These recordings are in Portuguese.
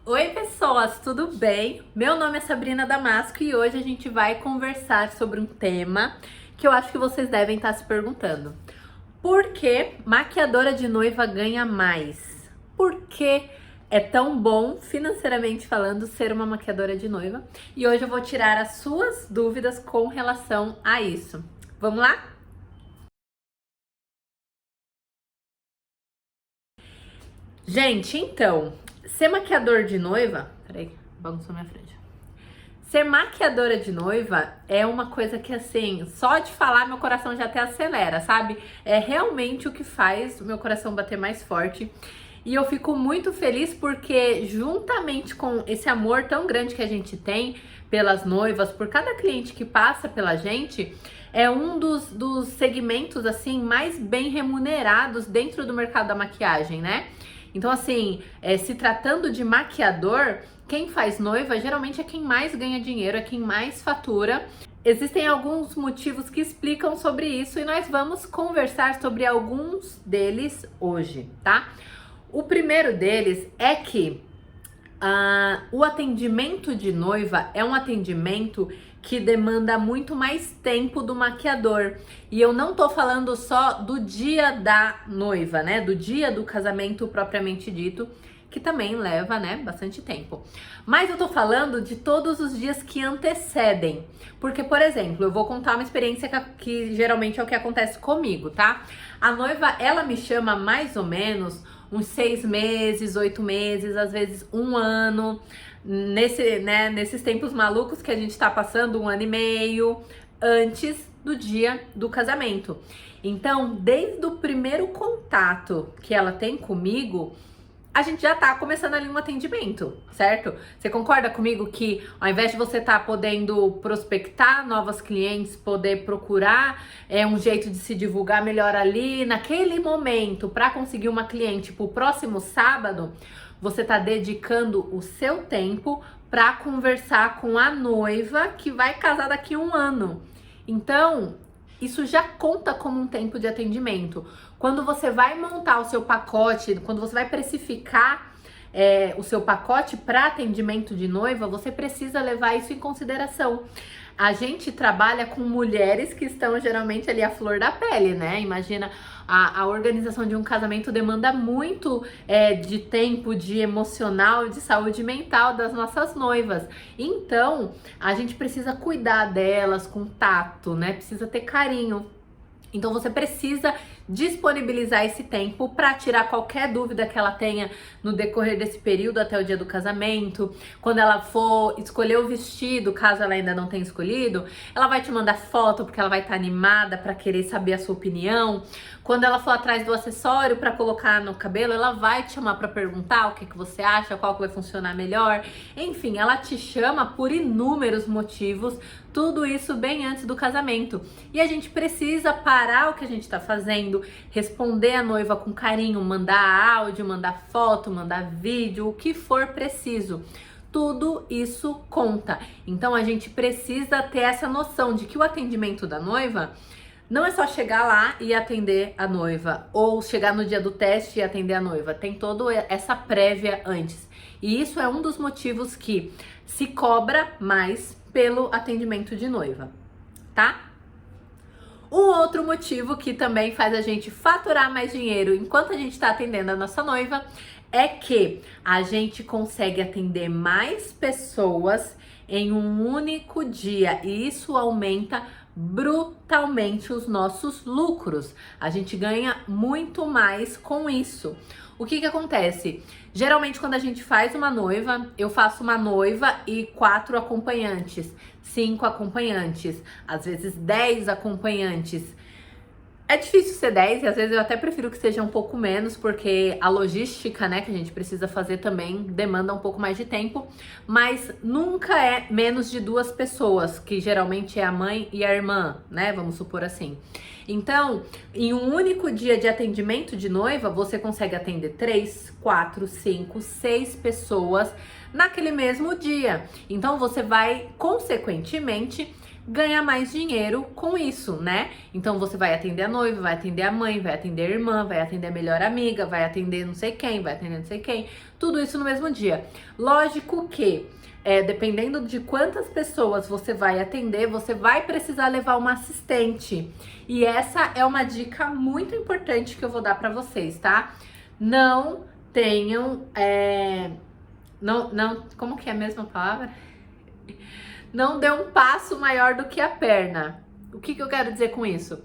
Oi pessoas, tudo bem? Meu nome é Sabrina Damasco e hoje a gente vai conversar sobre um tema que eu acho que vocês devem estar se perguntando. Por que maquiadora de noiva ganha mais? Por que é tão bom, financeiramente falando, ser uma maquiadora de noiva? E hoje eu vou tirar as suas dúvidas com relação a isso. Vamos lá? Gente, então, ser maquiador de noiva... Peraí, bagunçou minha frente. Ser maquiadora de noiva é uma coisa que, assim, só de falar meu coração já até acelera, sabe? É realmente o que faz o meu coração bater mais forte. E eu fico muito feliz porque, juntamente com esse amor tão grande que a gente tem pelas noivas, por cada cliente que passa pela gente, é um dos segmentos, assim, mais bem remunerados dentro do mercado da maquiagem, né? Então, assim, se tratando de maquiador, quem faz noiva geralmente é quem mais ganha dinheiro, é quem mais fatura. Existem alguns motivos que explicam sobre isso e nós vamos conversar sobre alguns deles hoje, tá? O primeiro deles é que o atendimento de noiva é um atendimento que demanda muito mais tempo do maquiador. E eu não tô falando só do dia da noiva, né? Do dia do casamento propriamente dito, que também leva, né, bastante tempo. Mas eu tô falando de todos os dias que antecedem. Porque, por exemplo, eu vou contar uma experiência que geralmente é o que acontece comigo, tá? A noiva, ela me chama mais ou menos uns 6 meses, 8 meses, às vezes 1 ano, nesses tempos malucos que a gente tá passando, 1 ano e meio, antes do dia do casamento. Então, desde o primeiro contato que ela tem comigo, a gente já tá começando ali um atendimento, certo? Você concorda comigo que ao invés de você tá podendo prospectar novas clientes, poder procurar um jeito de se divulgar melhor ali naquele momento para conseguir uma cliente pro próximo sábado, você tá dedicando o seu tempo para conversar com a noiva que vai casar daqui a 1 ano. Então, isso já conta como um tempo de atendimento. Quando você vai montar o seu pacote, quando você vai precificar o seu pacote para atendimento de noiva, você precisa levar isso em consideração. A gente trabalha com mulheres que estão geralmente ali à flor da pele, né? Imagina, a organização de um casamento demanda muito de tempo, de emocional, de saúde mental das nossas noivas. Então, a gente precisa cuidar delas com tato, né? Precisa ter carinho. Então você precisa disponibilizar esse tempo para tirar qualquer dúvida que ela tenha no decorrer desse período até o dia do casamento. Quando ela for escolher o vestido, caso ela ainda não tenha escolhido, ela vai te mandar foto porque ela vai estar animada para querer saber a sua opinião. Quando ela for atrás do acessório para colocar no cabelo, ela vai te chamar para perguntar o que você acha, qual que vai funcionar melhor. Enfim, ela te chama por inúmeros motivos, tudo isso bem antes do casamento. E a gente precisa parar o que a gente está fazendo, responder a noiva com carinho, mandar áudio, mandar foto, mandar vídeo, o que for preciso. Tudo isso conta. Então a gente precisa ter essa noção de que o atendimento da noiva não é só chegar lá e atender a noiva, ou chegar no dia do teste e atender a noiva. Tem toda essa prévia antes. E isso é um dos motivos que se cobra mais pelo atendimento de noiva, tá? Um outro motivo que também faz a gente faturar mais dinheiro enquanto a gente está atendendo a nossa noiva é que a gente consegue atender mais pessoas em um único dia e isso aumenta brutalmente os nossos lucros. A gente ganha muito mais com isso. O que acontece? Geralmente quando a gente faz uma noiva, eu faço uma noiva e 4 acompanhantes, 5 acompanhantes, às vezes 10 acompanhantes. É difícil ser 10 e às vezes eu até prefiro que seja um pouco menos, porque a logística, né, que a gente precisa fazer também demanda um pouco mais de tempo, mas nunca é menos de 2 pessoas, que geralmente é a mãe e a irmã, né, vamos supor assim. Então, em um único dia de atendimento de noiva, você consegue atender 3, 4, 5, 6 pessoas naquele mesmo dia. Então, você vai, consequentemente, ganha mais dinheiro com isso, né? Então você vai atender a noiva, vai atender a mãe, vai atender a irmã, vai atender a melhor amiga, vai atender não sei quem, vai atender não sei quem, tudo isso no mesmo dia. Lógico que dependendo de quantas pessoas você vai atender, você vai precisar levar uma assistente. E essa é uma dica muito importante que eu vou dar pra vocês, tá? Não tenham, como que é a mesma palavra? Não dê um passo maior do que a perna. O que eu quero dizer com isso?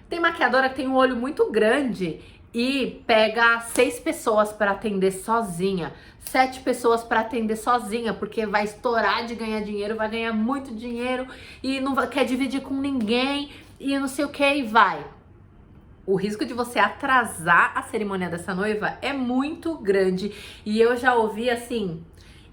Tem maquiadora que tem um olho muito grande e pega 6 pessoas para atender sozinha, 7 pessoas para atender sozinha, porque vai estourar de ganhar dinheiro, vai ganhar muito dinheiro e não quer dividir com ninguém e não sei o que e vai. O risco de você atrasar a cerimônia dessa noiva é muito grande e eu já ouvi assim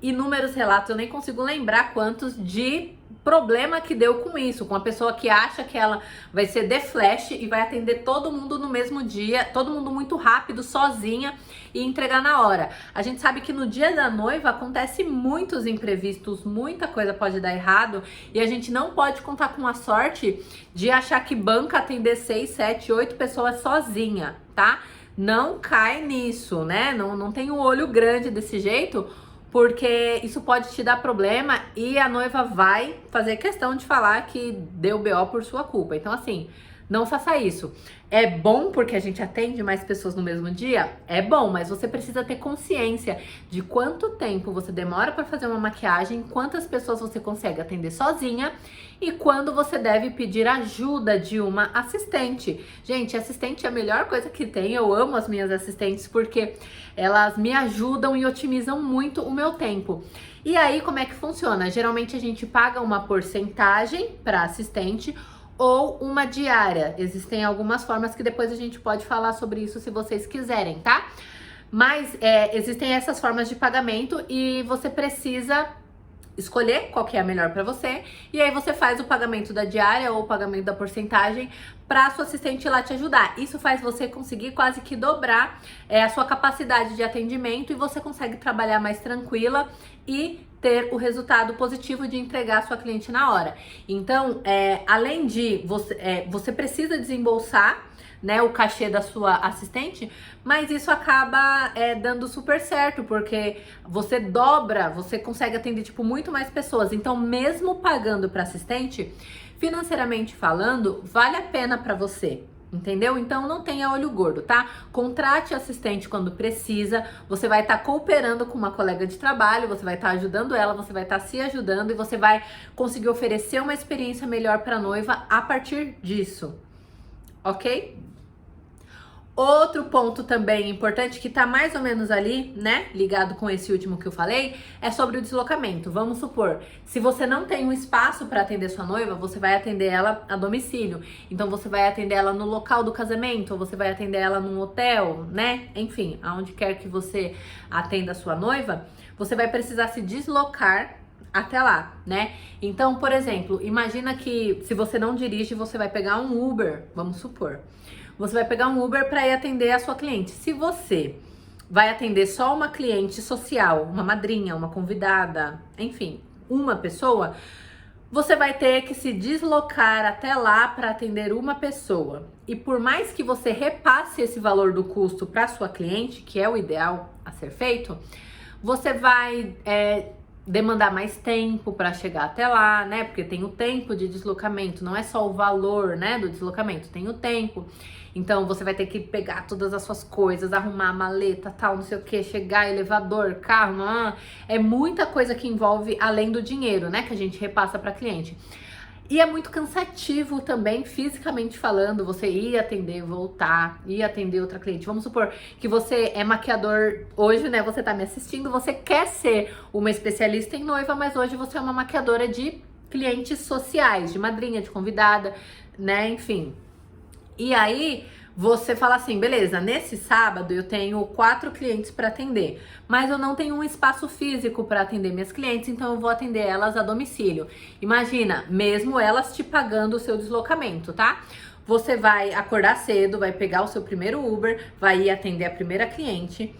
inúmeros relatos, eu nem consigo lembrar quantos, de problema que deu com isso, com a pessoa que acha que ela vai ser de flash e vai atender todo mundo no mesmo dia, todo mundo muito rápido, sozinha e entregar na hora. A gente sabe que no dia da noiva acontece muitos imprevistos, muita coisa pode dar errado e a gente não pode contar com a sorte de achar que banca atender 6, 7, 8 pessoas sozinha, tá? Não cai nisso, né? Não tem um olho grande desse jeito, porque isso pode te dar problema e a noiva vai fazer questão de falar que deu BO por sua culpa. Então, assim, não faça isso. É bom porque a gente atende mais pessoas no mesmo dia? É bom, mas você precisa ter consciência de quanto tempo você demora para fazer uma maquiagem, quantas pessoas você consegue atender sozinha e quando você deve pedir ajuda de uma assistente. Gente, assistente é a melhor coisa que tem. Eu amo as minhas assistentes porque elas me ajudam e otimizam muito o meu tempo. E aí, como é que funciona? Geralmente a gente paga uma porcentagem para assistente ou uma diária. Existem algumas formas que depois a gente pode falar sobre isso se vocês quiserem, tá? Mas existem essas formas de pagamento e você precisa escolher qual que é a melhor para você e aí você faz o pagamento da diária ou o pagamento da porcentagem para sua assistente ir lá te ajudar. Isso faz você conseguir quase que dobrar a sua capacidade de atendimento e você consegue trabalhar mais tranquila e ter o resultado positivo de entregar a sua cliente na hora. Então, além de você precisa desembolsar, né, o cachê da sua assistente, mas isso acaba dando super certo, porque você dobra, você consegue atender tipo muito mais pessoas. Então, mesmo pagando para assistente, financeiramente falando, vale a pena para você. Entendeu? Então não tenha olho gordo, tá? Contrate assistente quando precisa, você vai estar cooperando com uma colega de trabalho, você vai estar ajudando ela, você vai estar se ajudando e você vai conseguir oferecer uma experiência melhor para a noiva a partir disso, ok? Outro ponto também importante que tá mais ou menos ali, né, ligado com esse último que eu falei, é sobre o deslocamento. Vamos supor, se você não tem um espaço para atender sua noiva, você vai atender ela a domicílio. Então você vai atender ela no local do casamento, ou você vai atender ela num hotel, né? Enfim, aonde quer que você atenda a sua noiva, você vai precisar se deslocar até lá, né? Então, por exemplo, imagina que se você não dirige, você vai pegar um Uber, vamos supor. Você vai pegar um Uber para ir atender a sua cliente. Se você vai atender só uma cliente social, uma madrinha, uma convidada, enfim, uma pessoa, você vai ter que se deslocar até lá para atender uma pessoa. E por mais que você repasse esse valor do custo para sua cliente, que é o ideal a ser feito, você vai demandar mais tempo para chegar até lá, né? Porque tem o tempo de deslocamento, não é só o valor, né, do deslocamento, tem o tempo. Então você vai ter que pegar todas as suas coisas, arrumar a maleta, tal, não sei o que, chegar, elevador, carro, é muita coisa que envolve além do dinheiro, né, que a gente repassa para cliente. E é muito cansativo também, fisicamente falando, você ir atender, voltar, ir atender outra cliente. Vamos supor que você é maquiador hoje, né? Você tá me assistindo, você quer ser uma especialista em noiva, mas hoje você é uma maquiadora de clientes sociais, de madrinha, de convidada, né? Enfim. E aí você fala assim, beleza, nesse sábado eu tenho 4 clientes para atender, mas eu não tenho um espaço físico para atender minhas clientes, então eu vou atender elas a domicílio. Imagina, mesmo elas te pagando o seu deslocamento, tá? Você vai acordar cedo, vai pegar o seu primeiro Uber, vai ir atender a primeira cliente,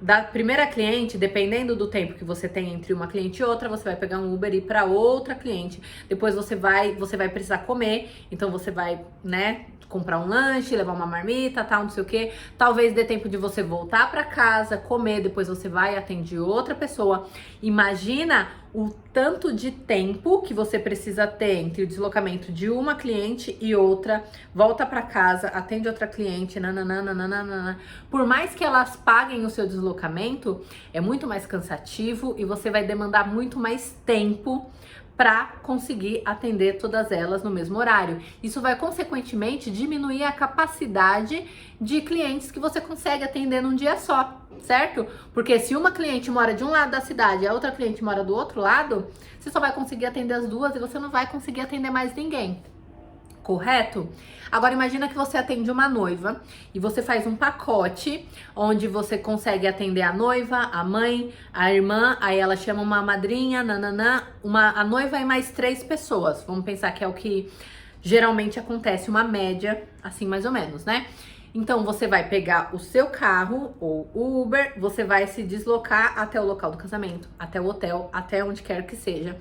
da primeira cliente, dependendo do tempo que você tem entre uma cliente e outra, você vai pegar um Uber e ir para outra cliente. Depois você vai precisar comer, então você vai, né, comprar um lanche, levar uma marmita, tal, não sei o que. Talvez dê tempo de você voltar para casa, comer, depois você vai atender outra pessoa. Imagina o tanto de tempo que você precisa ter entre o deslocamento de uma cliente e outra, volta para casa, atende outra cliente, nananana. Por mais que elas paguem o seu deslocamento, é muito mais cansativo e você vai demandar muito mais tempo para conseguir atender todas elas no mesmo horário. Isso vai, consequentemente, diminuir a capacidade de clientes que você consegue atender num dia só, certo? Porque se uma cliente mora de um lado da cidade e a outra cliente mora do outro lado, você só vai conseguir atender as duas e você não vai conseguir atender mais ninguém. Correto? Agora imagina que você atende uma noiva e você faz um pacote onde você consegue atender a noiva, a mãe, a irmã, aí ela chama uma madrinha, a noiva e mais 3 pessoas. Vamos pensar que é o que geralmente acontece, uma média, assim mais ou menos, né? Então você vai pegar o seu carro ou o Uber, você vai se deslocar até o local do casamento, até o hotel, até onde quer que seja.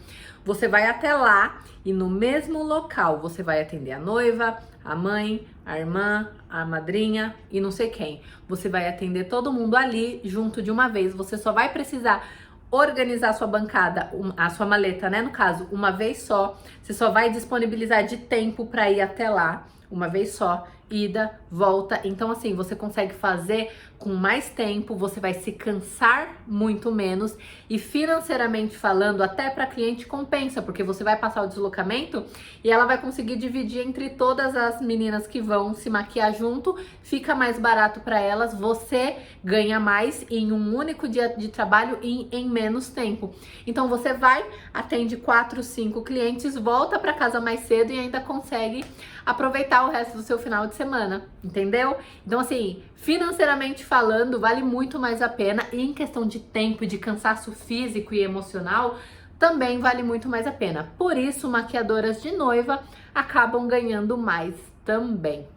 Você vai até lá e no mesmo local você vai atender a noiva, a mãe, a irmã, a madrinha e não sei quem. Você vai atender todo mundo ali junto de uma vez. Você só vai precisar organizar a sua bancada, a sua maleta, né? No caso, uma vez só. Você só vai disponibilizar de tempo para ir até lá, uma vez só. Ida, volta. Então, assim, você consegue fazer com mais tempo, você vai se cansar muito menos e financeiramente falando, até para cliente compensa, porque você vai passar o deslocamento e ela vai conseguir dividir entre todas as meninas que vão se maquiar junto, fica mais barato para elas, você ganha mais em um único dia de trabalho e em menos tempo. Então você vai, atende 4, 5 clientes, volta para casa mais cedo e ainda consegue aproveitar o resto do seu final de semana, entendeu? Então, assim, financeiramente falando, vale muito mais a pena e em questão de tempo, de cansaço físico e emocional, também vale muito mais a pena. Por isso, maquiadoras de noiva acabam ganhando mais também.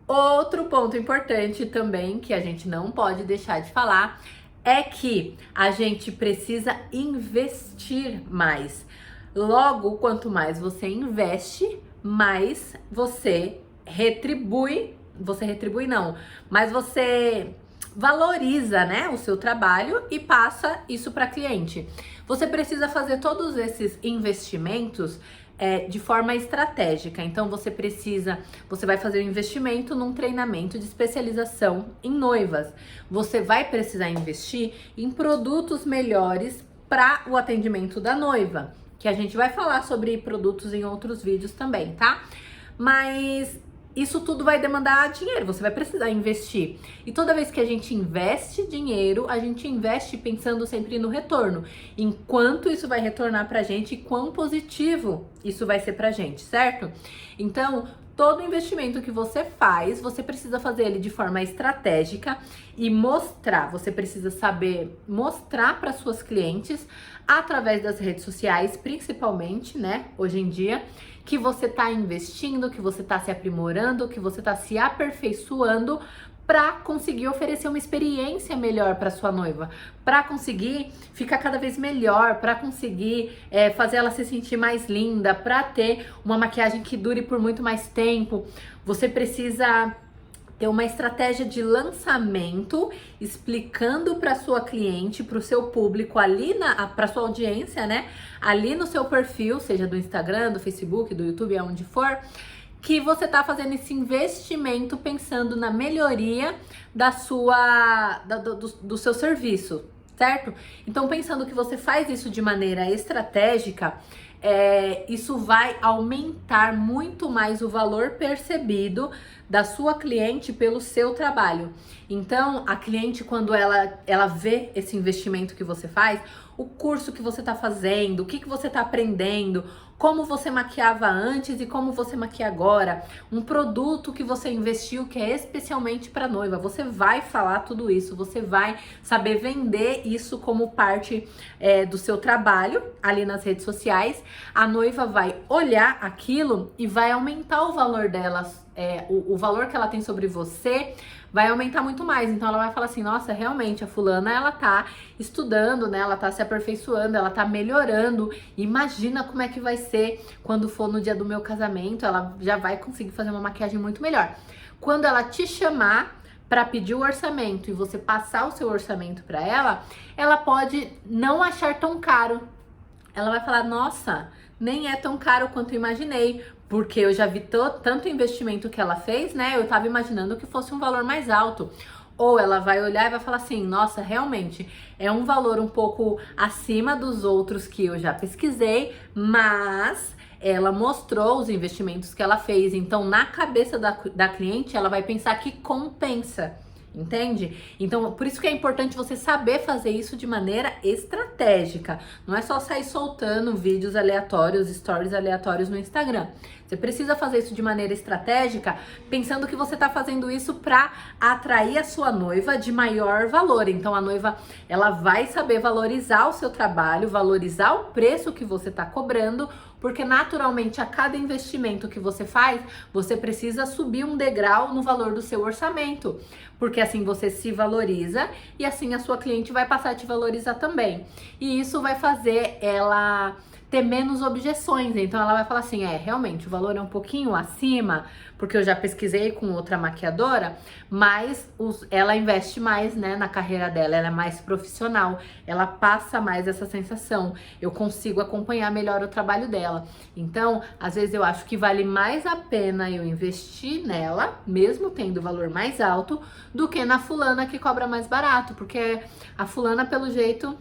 Outro ponto importante também, que a gente não pode deixar de falar, é que a gente precisa investir mais. Logo, quanto mais você investe, mais você mas você valoriza, né, o seu trabalho e passa isso para cliente. Você precisa fazer todos esses investimentos de forma estratégica. Então você vai fazer um investimento num treinamento de especialização em noivas. Você vai precisar investir em produtos melhores para o atendimento da noiva, que a gente vai falar sobre produtos em outros vídeos também, tá? Mas isso tudo vai demandar dinheiro, você vai precisar investir. E toda vez que a gente investe dinheiro, a gente investe pensando sempre no retorno. Em quanto isso vai retornar pra gente e quão positivo isso vai ser pra gente, certo? Então, todo investimento que você faz, você precisa fazer ele de forma estratégica e mostrar. Você precisa saber mostrar para suas clientes, através das redes sociais, principalmente, né, hoje em dia, que você está investindo, que você está se aprimorando, que você está se aperfeiçoando para conseguir oferecer uma experiência melhor para sua noiva, para conseguir ficar cada vez melhor, para conseguir fazer ela se sentir mais linda, para ter uma maquiagem que dure por muito mais tempo. Você precisa ter uma estratégia de lançamento explicando para sua cliente, para o seu público ali, para sua audiência, né? Ali no seu perfil, seja do Instagram, do Facebook, do YouTube, aonde for, que você tá fazendo esse investimento pensando na melhoria do seu serviço, certo? Então, pensando que você faz isso de maneira estratégica, isso vai aumentar muito mais o valor percebido da sua cliente pelo seu trabalho. Então, a cliente, quando ela vê esse investimento que você faz, o curso que você está fazendo, o que você está aprendendo, como você maquiava antes e como você maquia agora, um produto que você investiu que é especialmente para noiva, você vai falar tudo isso, você vai saber vender isso como parte do seu trabalho ali nas redes sociais. A noiva vai olhar aquilo e vai aumentar o valor delas, o valor que ela tem sobre você vai aumentar muito mais. Então ela vai falar assim, nossa, realmente a fulana, ela tá estudando, né? Ela tá se aperfeiçoando, ela tá melhorando. Imagina como é que vai ser quando for no dia do meu casamento, ela já vai conseguir fazer uma maquiagem muito melhor. Quando ela te chamar para pedir o orçamento e você passar o seu orçamento para ela pode não achar tão caro. Ela vai falar, nossa, nem é tão caro quanto eu imaginei, porque eu já vi tanto investimento que ela fez, né? Eu tava imaginando que fosse um valor mais alto. Ou ela vai olhar e vai falar assim, nossa, realmente é um valor um pouco acima dos outros que eu já pesquisei, mas ela mostrou os investimentos que ela fez. Então, na cabeça da cliente, ela vai pensar que compensa. Entende? Então, por isso que é importante você saber fazer isso de maneira estratégica. Não é só sair soltando vídeos aleatórios, stories aleatórios no Instagram. Você precisa fazer isso de maneira estratégica, pensando que você está fazendo isso para atrair a sua noiva de maior valor. Então, a noiva, ela vai saber valorizar o seu trabalho, valorizar o preço que você está cobrando, porque naturalmente a cada investimento que você faz, você precisa subir um degrau no valor do seu orçamento, porque assim você se valoriza e assim a sua cliente vai passar a te valorizar também. E isso vai fazer ela ter menos objeções. Então ela vai falar assim, realmente o valor é um pouquinho acima, porque eu já pesquisei com outra maquiadora, mas ela investe mais, né, na carreira dela, ela é mais profissional, ela passa mais essa sensação, eu consigo acompanhar melhor o trabalho dela. Então, às vezes eu acho que vale mais a pena eu investir nela, mesmo tendo valor mais alto, do que na fulana que cobra mais barato, porque a fulana, pelo jeito,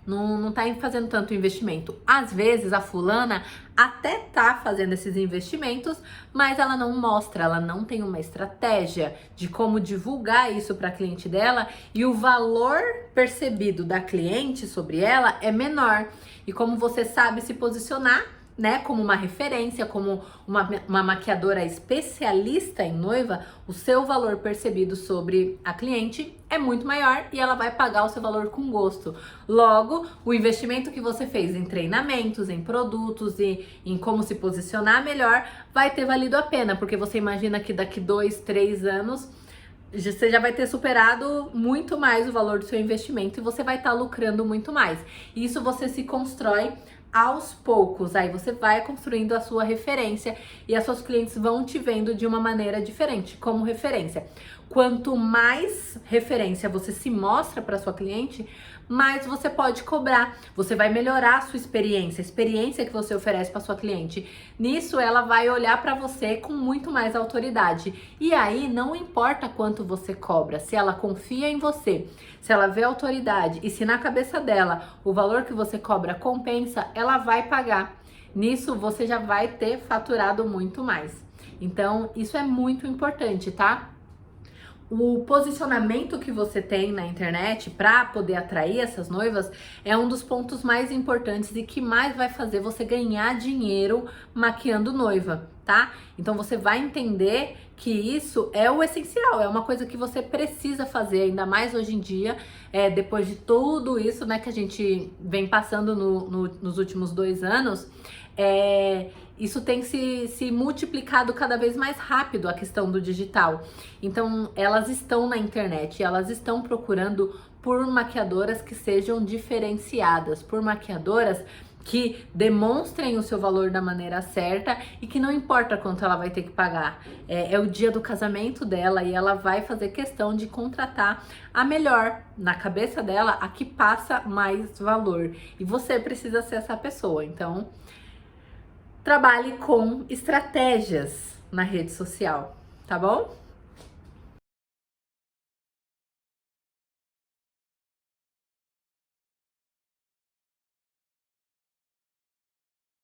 não tá fazendo tanto investimento. Às vezes a fulana até tá fazendo esses investimentos, mas ela não mostra, ela não tem uma estratégia de como divulgar isso para a cliente dela, e o valor percebido da cliente sobre ela é menor. E como você sabe se posicionar, né, como uma referência, como uma maquiadora especialista em noiva, o seu valor percebido sobre a cliente é muito maior e ela vai pagar o seu valor com gosto. Logo, o investimento que você fez em treinamentos, em produtos e em como se posicionar melhor vai ter valido a pena, porque você imagina que daqui 2, 3 anos você já vai ter superado muito mais o valor do seu investimento e você vai estar lucrando muito mais. Isso você se constrói aos poucos, aí você vai construindo a sua referência e as suas clientes vão te vendo de uma maneira diferente, como referência. Quanto mais referência você se mostra para sua cliente, mais você pode cobrar. Você vai melhorar a sua experiência, a experiência que você oferece para sua cliente. Nisso ela vai olhar para você com muito mais autoridade. E aí não importa quanto você cobra, se ela confia em você, se ela vê autoridade e se na cabeça dela o valor que você cobra compensa, ela vai pagar. Nisso você já vai ter faturado muito mais. Então, isso é muito importante, tá? O posicionamento que você tem na internet para poder atrair essas noivas é um dos pontos mais importantes e que mais vai fazer você ganhar dinheiro maquiando noiva, tá? Então você vai entender que isso é o essencial, é uma coisa que você precisa fazer, ainda mais hoje em dia, depois de tudo isso, né, que a gente vem passando nos últimos 2 anos. Isso tem se multiplicado cada vez mais rápido, a questão do digital. Então, elas estão na internet, elas estão procurando por maquiadoras que sejam diferenciadas, por maquiadoras que demonstrem o seu valor da maneira certa e que não importa quanto ela vai ter que pagar. É o dia do casamento dela e ela vai fazer questão de contratar a melhor, na cabeça dela, a que passa mais valor. E você precisa ser essa pessoa. Então, trabalhe com estratégias na rede social, tá bom?